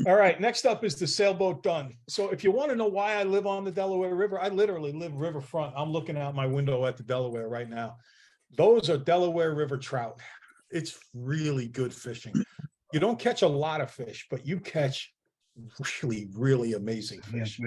All right, next up is the Sailboat Dunn. So if you want to know why I live on the Delaware River, I literally live riverfront. I'm looking out my window at the Delaware right now. Those are Delaware River trout. It's really good fishing. You don't catch a lot of fish, but you catch really, really amazing fish.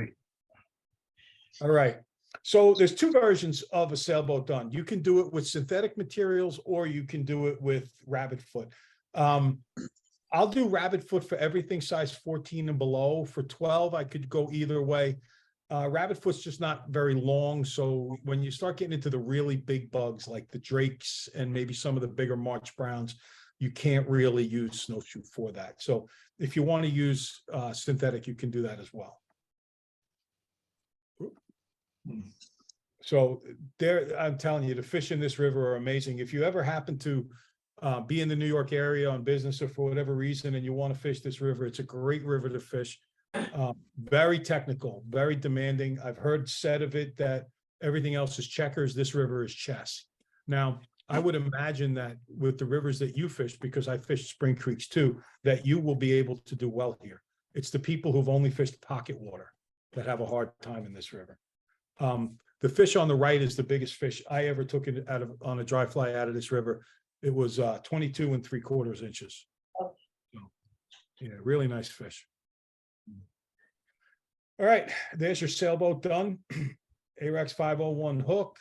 All right. So there's two versions of a Sailboat Dunn. You can do it with synthetic materials or you can do it with rabbit foot. I'll do rabbit foot for everything size 14 and below. For 12, I could go either way. Rabbit foot's just not very long. So when you start getting into the really big bugs like the drakes and maybe some of the bigger March Browns, you can't really use snowshoe for that. So if you want to use synthetic, you can do that as well. So there, I'm telling you, the fish in this river are amazing. If you ever happen to be in the New York area on business or for whatever reason, and you want to fish this river, it's a great river to fish. Very technical, very demanding. I've heard said of it that everything else is checkers. This river is chess. Now, I would imagine that with the rivers that you fish, because I fish spring creeks too, that you will be able to do well here. It's the people who've only fished pocket water that have a hard time in this river. The fish on the right is the biggest fish I ever took it out of on a dry fly out of this river. It was 22 3/4 inches. So, yeah, really nice fish. All right, there's your Sailboat Dunn, Arex 501 hook.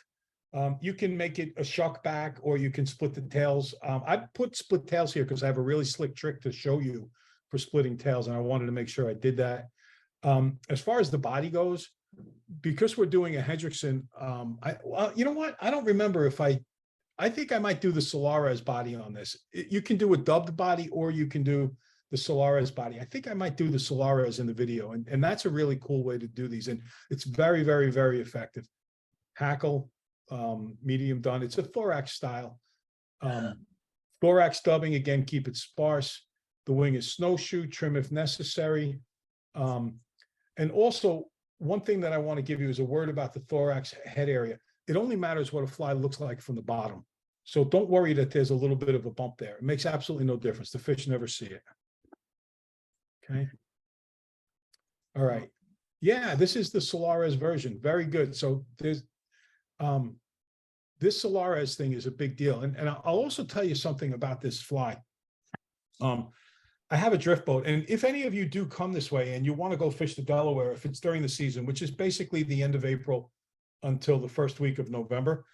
You can make it a shuck back or you can split the tails. I put split tails here because I have a really slick trick to show you for splitting tails, and I wanted to make sure I did that. As far as the body goes, because we're doing a Hendrickson, well, you know what? I don't remember if I think I might do the Solares body on this. You can do a dubbed body or you can do the Solares body. I think I might do the Solares in the video. And that's a really cool way to do these. And it's very, very, very effective. Hackle, medium done. It's a thorax style. Thorax dubbing, again, keep it sparse. The wing is snowshoe, trim if necessary. And also, one thing that I want to give you is a word about the thorax head area. It only matters what a fly looks like from the bottom. So don't worry that there's a little bit of a bump there. It makes absolutely no difference. The fish never see it. Okay. All right. Yeah, this is the Solares version. Very good. So there's this Solares thing is a big deal. And I'll also tell you something about this fly. I have a drift boat, and if any of you do come this way and you want to go fish the Delaware, if it's during the season, which is basically the end of April until the first week of November,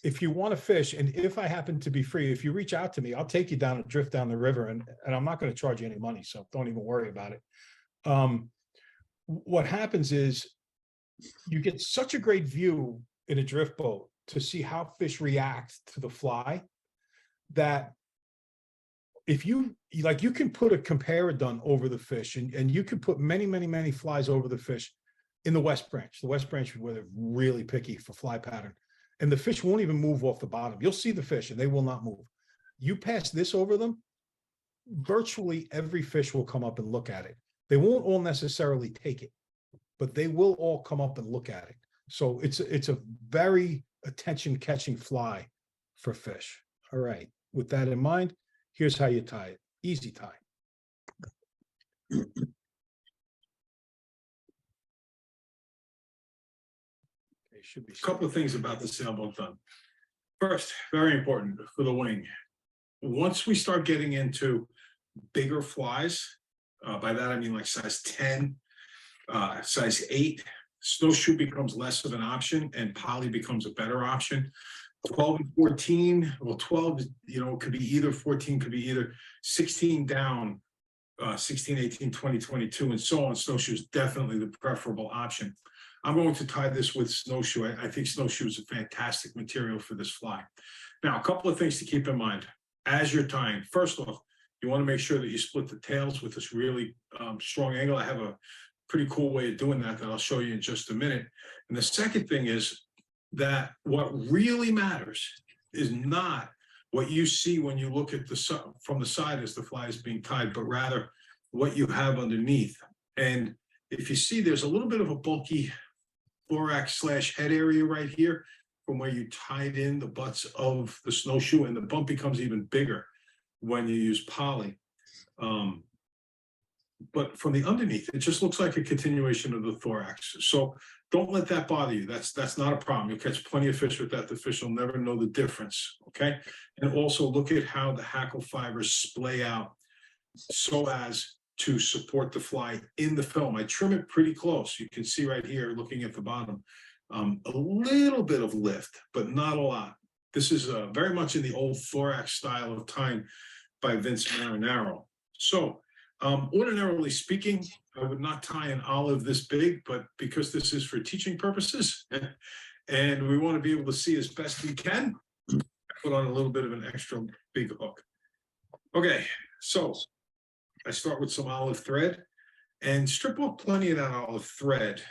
if you want to fish, and if I happen to be free, if you reach out to me, I'll take you down and drift down the river, and I'm not going to charge you any money, so don't even worry about it. What happens is you get such a great view in a drift boat to see how fish react to the fly that if you like, you can put a compare done over the fish, and you can put many, many, many flies over the fish in the West Branch. The West Branch, where they're really picky for fly pattern, and the fish won't even move off the bottom. You'll see the fish and they will not move. You pass this over them, virtually every fish will come up and look at it. They won't all necessarily take it, but they will all come up and look at it. So it's a very attention catching fly for fish. All right, with that in mind, here's how you tie it. Easy tie. Should be a couple of things about the Sailboat Dunn. First, very important for the wing. Once we start getting into bigger flies, by that I mean like size 10, size 8, snowshoe becomes less of an option and poly becomes a better option. 12 and 14, well, 12, could be either, 14 could be either, 16 down, 16, 18, 20, 22, and so on. Snowshoe is definitely the preferable option. I'm going to tie this with snowshoe. I think snowshoe is a fantastic material for this fly. Now, a couple of things to keep in mind as you're tying. First off, you want to make sure that you split the tails with this really strong angle. I have a pretty cool way of doing that I'll show you in just a minute. And the second thing is that what really matters is not what you see when you look at from the side as the fly is being tied, but rather what you have underneath. And if you see, there's a little bit of a bulky thorax / head area right here from where you tied in the butts of the snowshoe, and the bump becomes even bigger when you use poly. but from the underneath, it just looks like a continuation of the thorax. So don't let that bother you. That's not a problem. You'll catch plenty of fish with that. The fish will never know the difference, okay? And also look at how the hackle fibers splay out so as to support the fly in the film. I trim it pretty close. You can see right here, looking at the bottom, a little bit of lift, but not a lot. This is very much in the old thorax style of tying by Vince Marinaro. So ordinarily speaking, I would not tie an olive this big, but because this is for teaching purposes and we want to be able to see as best we can, I put on a little bit of an extra big hook. Okay, so I start with some olive thread and strip off plenty of that olive thread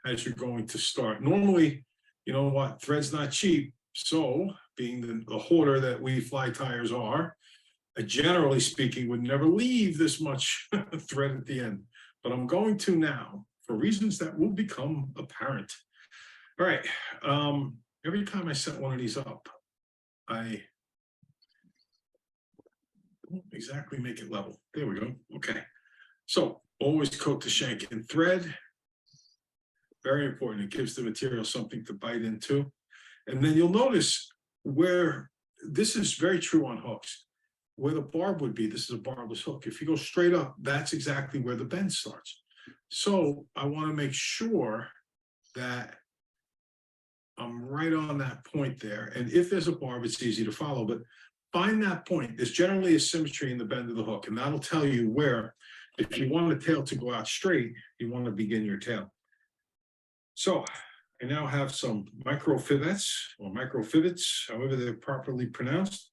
as you're going to start. Normally, you know what, thread's not cheap. So being the hoarder that we fly tyers are, generally speaking, would never leave this much thread at the end. But I'm going to now for reasons that will become apparent. All right. Every time I set one of these up, I don't exactly make it level. There we go. Okay. So always coat the shank in thread. Very important. It gives the material something to bite into. And then you'll notice where this is very true on hooks. Where the barb would be, this is a barbless hook. If you go straight up, that's exactly where the bend starts. So I want to make sure that I'm right on that point there. And if there's a barb, it's easy to follow, but find that point. There's generally a symmetry in the bend of the hook, and that'll tell you where, if you want the tail to go out straight, you want to begin your tail. So I now have some micro fivets or micro fivets, however they're properly pronounced.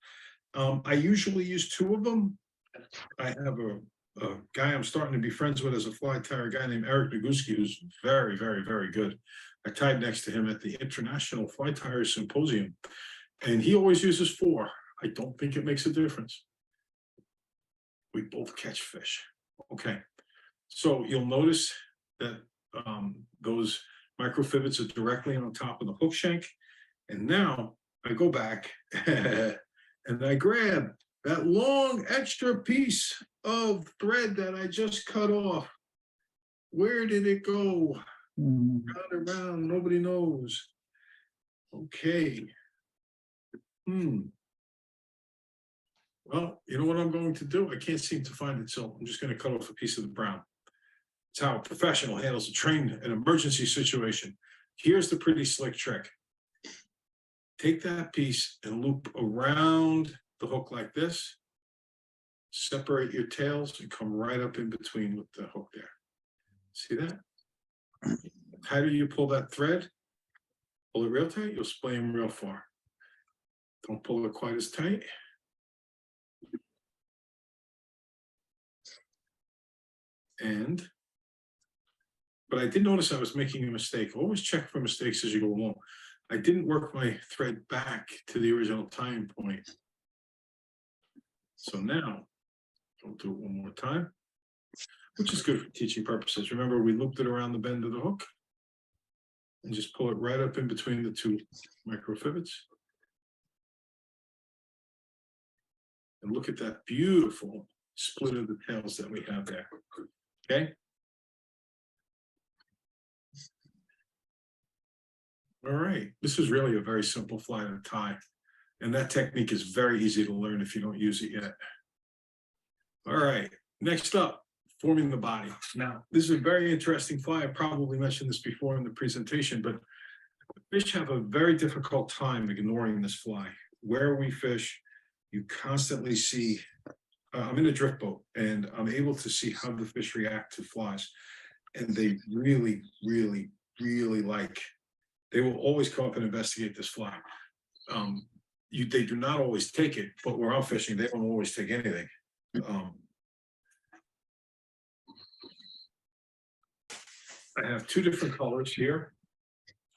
I usually use 2 of them. I have a guy I'm starting to be friends with as a fly tyer, a guy named Eric Naguski, who's very, very, very good. I tied next to him at the International Fly Tyer Symposium, and he always uses 4. I don't think it makes a difference. We both catch fish. Okay, so you'll notice that those micro fivets are directly on top of the hook shank, and now I go back and I grab that long extra piece of thread that I just cut off. Where did it go? Got around, nobody knows. Okay. Well, you know what I'm going to do? I can't seem to find it, so I'm just going to cut off a piece of the brown. It's how a professional handles a trained an emergency situation. Here's the pretty slick trick. Take that piece and loop around the hook like this. Separate your tails and come right up in between with the hook there. See that? The tighter you pull that thread, pull it real tight, you'll splay them real far. Don't pull it quite as tight. But I did notice I was making a mistake. Always check for mistakes as you go along. I didn't work my thread back to the original tying point. So now, I'll do it one more time, which is good for teaching purposes. Remember, we looped it around the bend of the hook and just pull it right up in between the 2 micro fivets. And look at that beautiful split of the tails that we have there. Okay. All right, this is really a very simple fly to tie, and that technique is very easy to learn if you don't use it yet. All right, next up, forming the body. Now, this is a very interesting fly. I probably mentioned this before in the presentation, but fish have a very difficult time ignoring this fly. Where we fish, you constantly see, I'm in a drift boat, and I'm able to see how the fish react to flies, and they really, really, really like. They will always come up and investigate this fly. They do not always take it, but where I'm fishing, they don't always take anything. I have 2 different colors here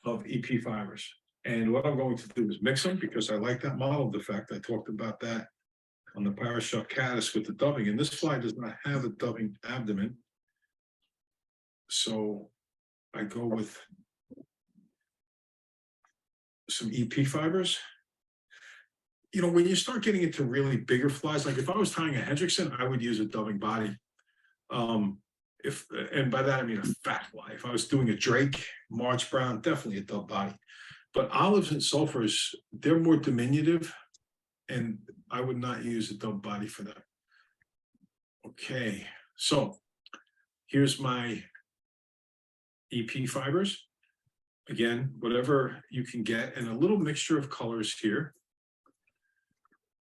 of EP fibers. And what I'm going to do is mix them because I like that model defect. I talked about that on the Parashark caddis with the dubbing. And this fly does not have a dubbing abdomen. So I go with some EP fibers. You know, when you start getting into really bigger flies, like if I was tying a Hendrickson, I would use a dubbing body. and by that I mean a fat fly. If I was doing a drake, March brown, definitely a dub body. But olives and sulfurs, they're more diminutive, and I would not use a dub body for them. Okay, so here's my EP fibers. Again, whatever you can get, and a little mixture of colors here.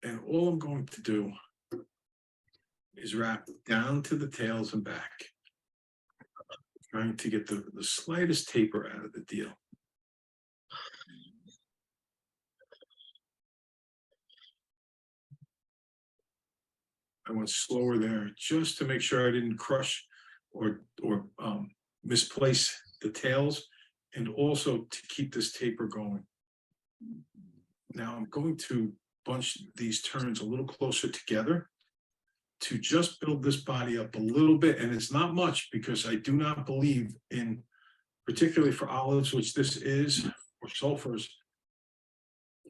And all I'm going to do is wrap down to the tails and back, trying to get the slightest taper out of the deal. I went slower there just to make sure I didn't crush or misplace the tails, and also to keep this taper going. Now I'm going to bunch these turns a little closer together to just build this body up a little bit, and it's not much because I do not believe in, particularly for olives, which this is, or sulfurs,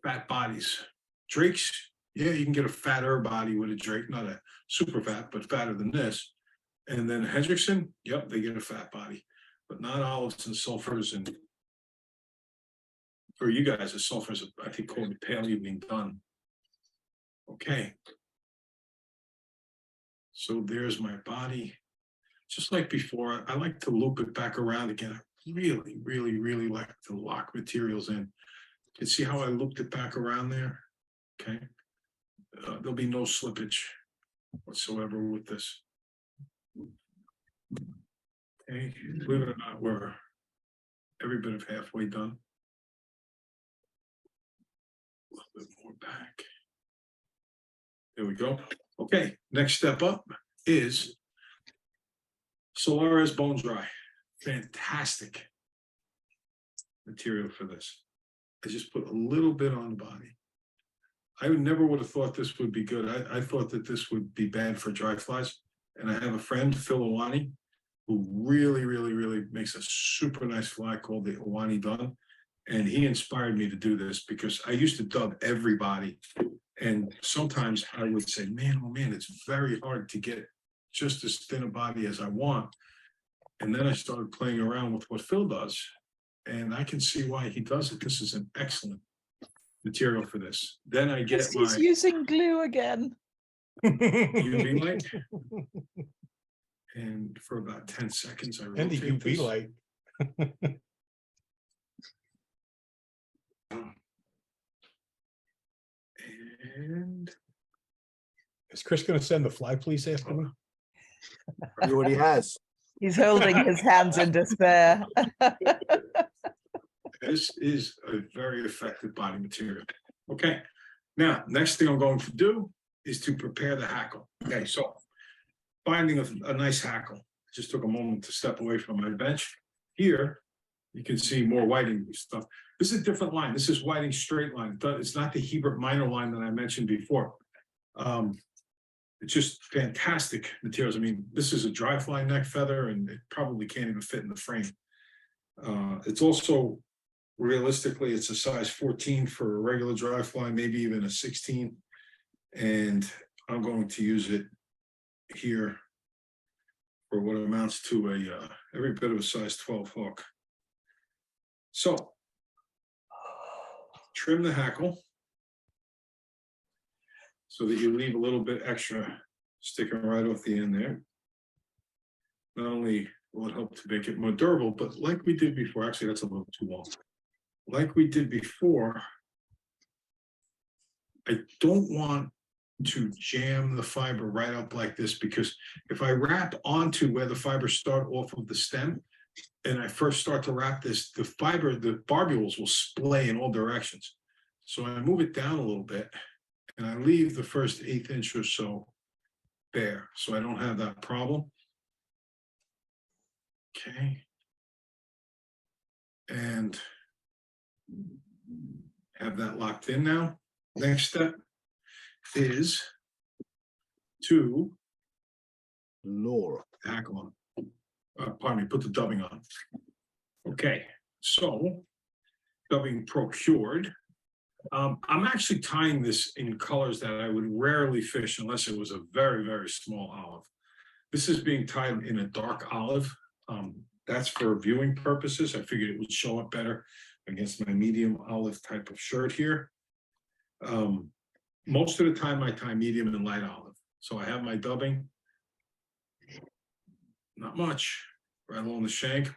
fat bodies. Drakes, yeah, you can get a fatter body with a drake, not a super fat, but fatter than this. And then Hendrickson, yep, they get a fat body, but not olives and sulfurs. And for you guys, the sulfurs, I think, called the Pale Evening Dun. Okay. So there's my body. Just like before, I like to loop it back around again. I really, really, really like to lock materials in. You can see how I looped it back around there? Okay. There'll be no slippage whatsoever with this. Okay, believe it or not, we're every bit of halfway done. A little bit more back. There we go. Okay, next step up is Solaris Bone Dry. Fantastic material for this. I just put a little bit on the body. I never would have thought this would be good. I thought that this would be bad for dry flies. And I have a friend, Phil Awani, who really, really, really makes a super nice fly called the Awani Dunn. And he inspired me to do this because I used to dub everybody. And sometimes I would say, man, oh man, it's very hard to get just as thin a body as I want. And then I started playing around with what Phil does. And I can see why he does it. This is an excellent material for this. Then I get He's using glue again. UV light. And for about 10 seconds, I rotate and the UV light. And Is Chris going to send the fly police after me? He already has. He's holding his hands in despair. this is a very effective body material. Okay, now next thing I'm going to do is to prepare the hackle. Okay, so finding a nice hackle. Just took a moment to step away from my bench. Here, you can see more whiting stuff. This is a different line. This is whiting straight line. It's not the Hebert minor line that I mentioned before. It's just fantastic materials. I mean, this is a dry fly neck feather, and it probably can't even fit in the frame. It's also, realistically, it's a size 14 for a regular dry fly, maybe even a 16. And I'm going to use it here for what amounts to every bit of a size 12 hook. So, trim the hackle so that you leave a little bit extra sticking right off the end there. Not only will it help to make it more durable, but like we did before, actually that's a little too long. Like we did before, I don't want to jam the fiber right up like this, because if I wrap onto where the fibers start off of the stem, and I first start to wrap this, the barbules will splay in all directions. So I move it down a little bit, and I leave the first 1/8 inch or so bare, so I don't have that problem. Okay. And have that locked in now. Next step is to hackle on. Pardon me, put the dubbing on. Okay, so dubbing procured. I'm actually tying this in colors that I would rarely fish unless it was a very, very small olive. This is being tied in a dark olive. That's for viewing purposes. I figured it would show up better against my medium olive type of shirt here. Most of the time I tie medium and light olive. So I have my dubbing. Not much, right along the shank. A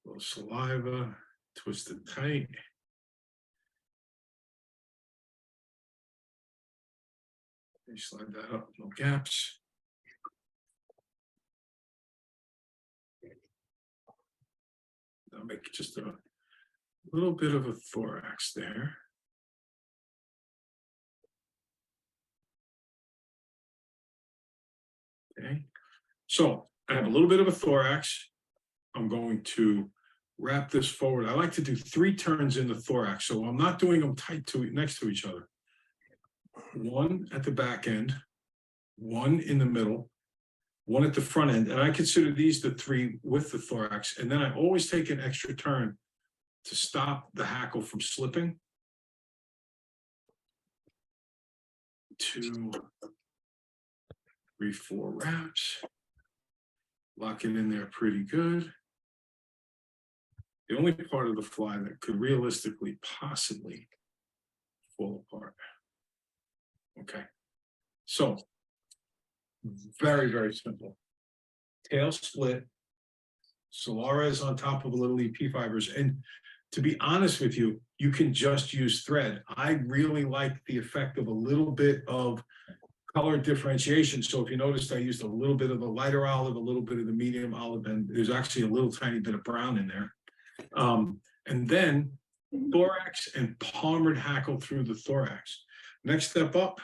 little saliva, twist it tight. You slide that up, no gaps. I'll make just a little bit of a thorax there. Okay, so I have a little bit of a thorax. I'm going to wrap this forward. I like to do 3 turns in the thorax, so I'm not doing them tight to next to each other. 1 at the back end, 1 in the middle, 1 at the front end, and I consider these the 3 with the thorax. And then I always take an extra turn to stop the hackle from slipping. 2, 3, 4 wraps. Lock it in there pretty good. The only part of the fly that could realistically possibly fall apart. Okay, so very, very simple. Tail split, Solares on top of a little EP fibers. And to be honest with you, you can just use thread. I really like the effect of a little bit of color differentiation. So if you noticed, I used a little bit of the lighter olive, a little bit of the medium olive, and there's actually a little tiny bit of brown in there. And then thorax and palmered hackle through the thorax. Next step up,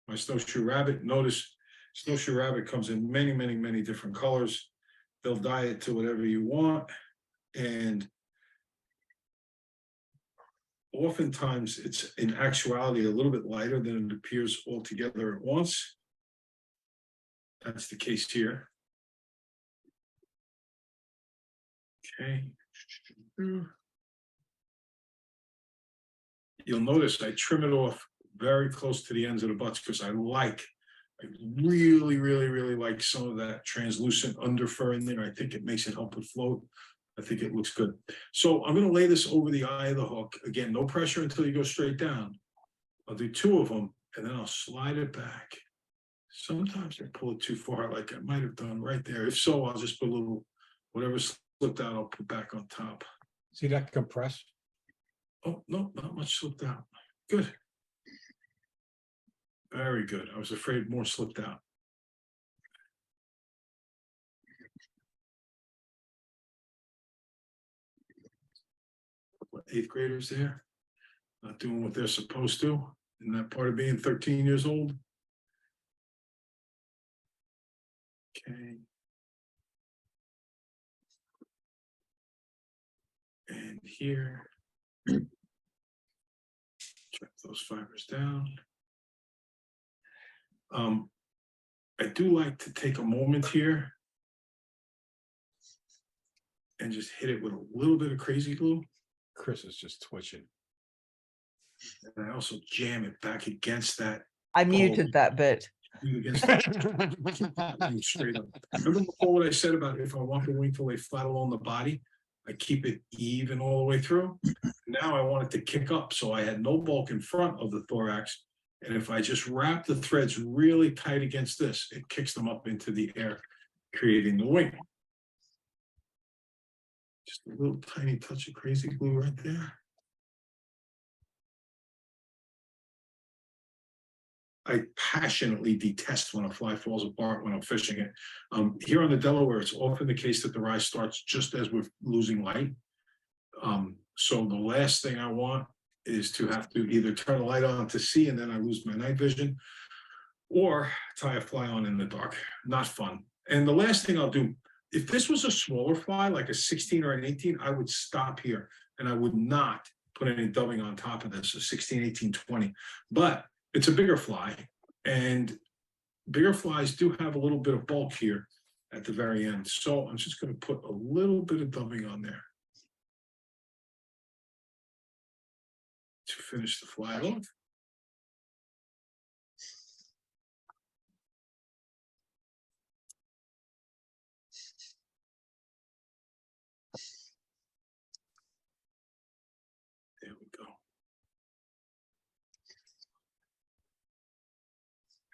my snowshoe rabbit. Notice snowshoe rabbit comes in many, many, many different colors. They'll dye it to whatever you want. And oftentimes it's in actuality a little bit lighter than it appears altogether at once. That's the case here. Okay. You'll notice I trim it off very close to the ends of the butts because I really, really, really like some of that translucent under fur in there. I think it makes it help it float. I think it looks good. So I'm going to lay this over the eye of the hook. Again, no pressure until you go straight down. I'll do 2 of them and then I'll slide it back. Sometimes I pull it too far, like I might have done right there. If so, I'll just put a little, whatever slipped out, I'll put back on top. See that compress? Oh, no, not much slipped out. Good. Very good. I was afraid more slipped out. What, 8th graders there? Not doing what they're supposed to. Isn't that part of being 13 years old? Okay. And here. Check those fibers down. I do like to take a moment here and just hit it with a little bit of crazy glue. Chris is just twitching. And I also jam it back against that. I muted that bit. Against straight up. Remember before what I said about if I want the wing to lay flat along the body, I keep it even all the way through. Now I want it to kick up, so I had no bulk in front of the thorax. And if I just wrap the threads really tight against this, it kicks them up into the air, creating the wing. Just a little tiny touch of crazy glue right there. I passionately detest when a fly falls apart when I'm fishing it. Here on the Delaware, it's often the case that the rise starts just as we're losing light. So the last thing I want is to have to either turn the light on to see and then I lose my night vision, or tie a fly on in the dark. Not fun. And the last thing I'll do, if this was a smaller fly, like a 16 or an 18, I would stop here and I would not put any dubbing on top of this, a 16, 18, 20. But it's a bigger fly, and bigger flies do have a little bit of bulk here at the very end. So I'm just going to put a little bit of dubbing on there to finish the fly off.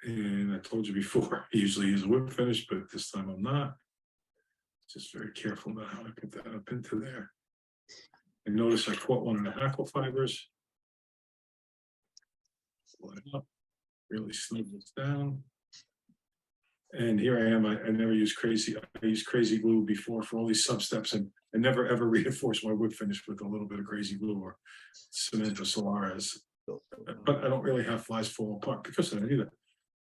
And I told you before, I usually use a whip finish, but this time I'm not. Just very careful about how I put that up into there. And notice I caught one of the hackle fibers. Pull it up, really snug this down. And here I am. I never use crazy. I used crazy glue before for all these sub steps, and I never ever reinforce my whip finish with a little bit of crazy glue or cement or Solaris. But I don't really have flies fall apart because of that either.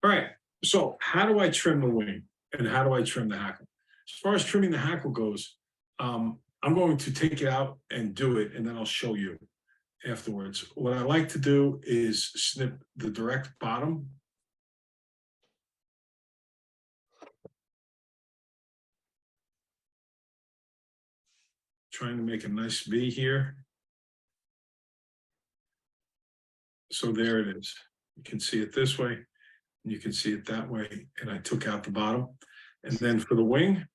All right. So how do I trim the wing and how do I trim the hackle? As far as trimming the hackle goes, I'm going to take it out and do it, and then I'll show you afterwards. What I like to do is snip the direct bottom. Trying to make a nice V here. So there it is. You can see it this way, and you can see it that way. And I took out the bottom. And then for the wing,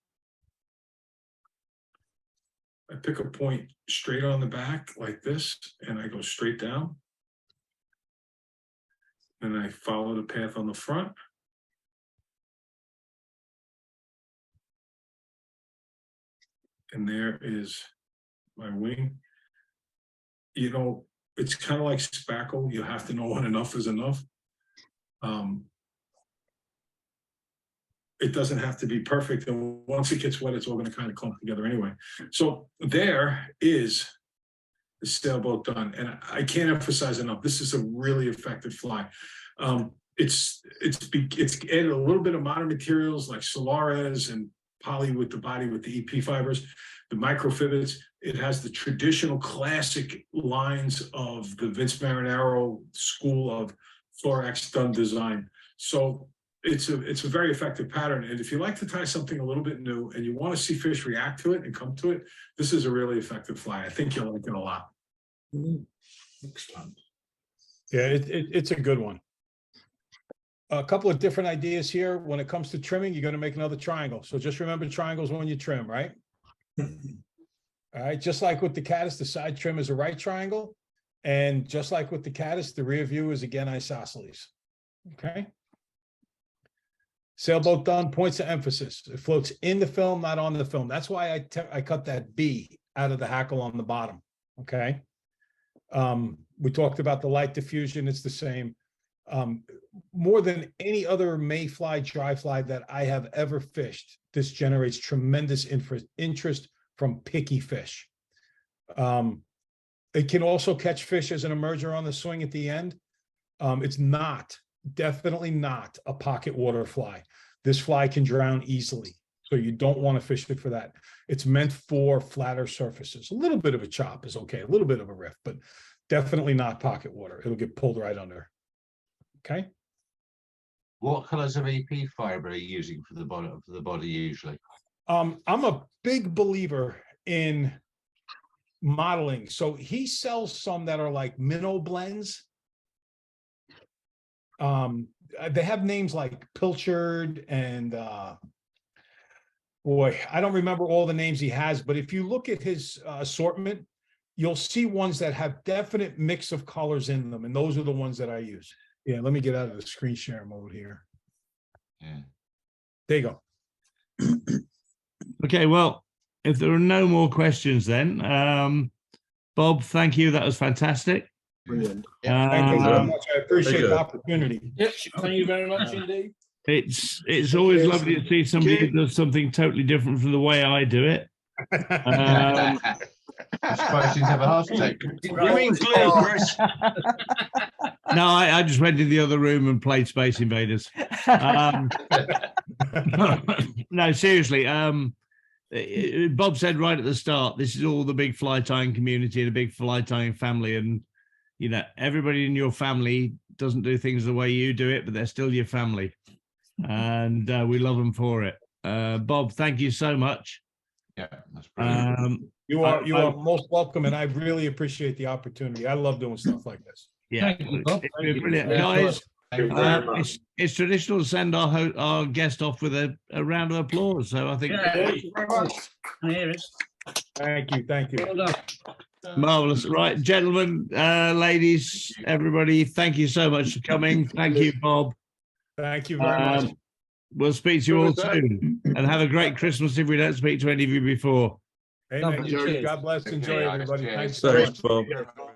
I pick a point straight on the back like this, and I go straight down. And I follow the path on the front. And there is my wing. You know, it's kind of like spackle. You have to know when enough is enough. It doesn't have to be perfect. And once it gets wet, it's all going to kind of clump together anyway. So there is the Sailboat Dunn. And I can't emphasize enough, this is a really effective fly. It's added a little bit of modern materials like Solaris and poly with the body with the EP fibers, the microfibets. It has the traditional classic lines of the Vince Marinaro school of Thorax Dunn design. So it's a very effective pattern. And if you like to tie something a little bit new and you want to see fish react to it and come to it, this is a really effective fly. I think you'll like it a lot. Excellent. Yeah, it's a good one. A couple of different ideas here. When it comes to trimming, you're going to make another triangle. So just remember triangles when you trim, right? All right. Just like with the caddis, the side trim is a right triangle. And just like with the caddis, the rear view is again isosceles. Okay. Sailboat Dunn, points of emphasis. It floats in the film, not on the film. That's why I cut that B out of the hackle on the bottom. Okay. We talked about the light diffusion. It's the same. More than any other mayfly, dry fly that I have ever fished, this generates tremendous interest from picky fish. It can also catch fish as an emerger on the swing at the end. It's definitely not a pocket water fly. This fly can drown easily, so you don't want to fish it for that. It's meant for flatter surfaces. A little bit of a chop is okay, a little bit of a riff, but definitely not pocket water. It'll get pulled right under. Okay. What colors of EP fiber are you using for the body usually? I'm a big believer in modeling. So he sells some that are like minnow blends. They have names like Pilchard and boy, I don't remember all the names he has, but if you look at his assortment, you'll see ones that have definite mix of colors in them, and those are the ones that I use. Yeah, let me get out of the screen share mode here. Yeah. There you go. Okay, well, if there are no more questions then, Bob, thank you. That was fantastic. Brilliant. Thank you very much. I appreciate the opportunity. Yep, thank you very much indeed. It's always lovely to see somebody who does something totally different from the way I do it. I'm surprised you have a heart attack. You mean glue, Chris? No, I just went to the other room and played Space Invaders. No, seriously. Bob said right at the start, this is all the big fly tying community and a big fly tying family. And, you know, everybody in your family doesn't do things the way you do it, but they're still your family. And we love them for it. Bob, thank you so much. Yeah, that's brilliant. You are most welcome, and I really appreciate the opportunity. I love doing stuff like this. Yeah, it's brilliant. Guys, it's traditional to send our guest off with a round of applause. So I think thank you very much. Here it is. Thank you. Well done. Marvelous. Right, gentlemen, ladies, everybody, thank you so much for coming. Thank you, Bob. Thank you very much. We'll speak to you all soon, and have a great Christmas if we don't speak to any of you before. Amen. Lovely. You too. Cheers. God bless. Okay, Enjoy, guys. everybody. Cheers. Thanks so Thanks, much. Bob.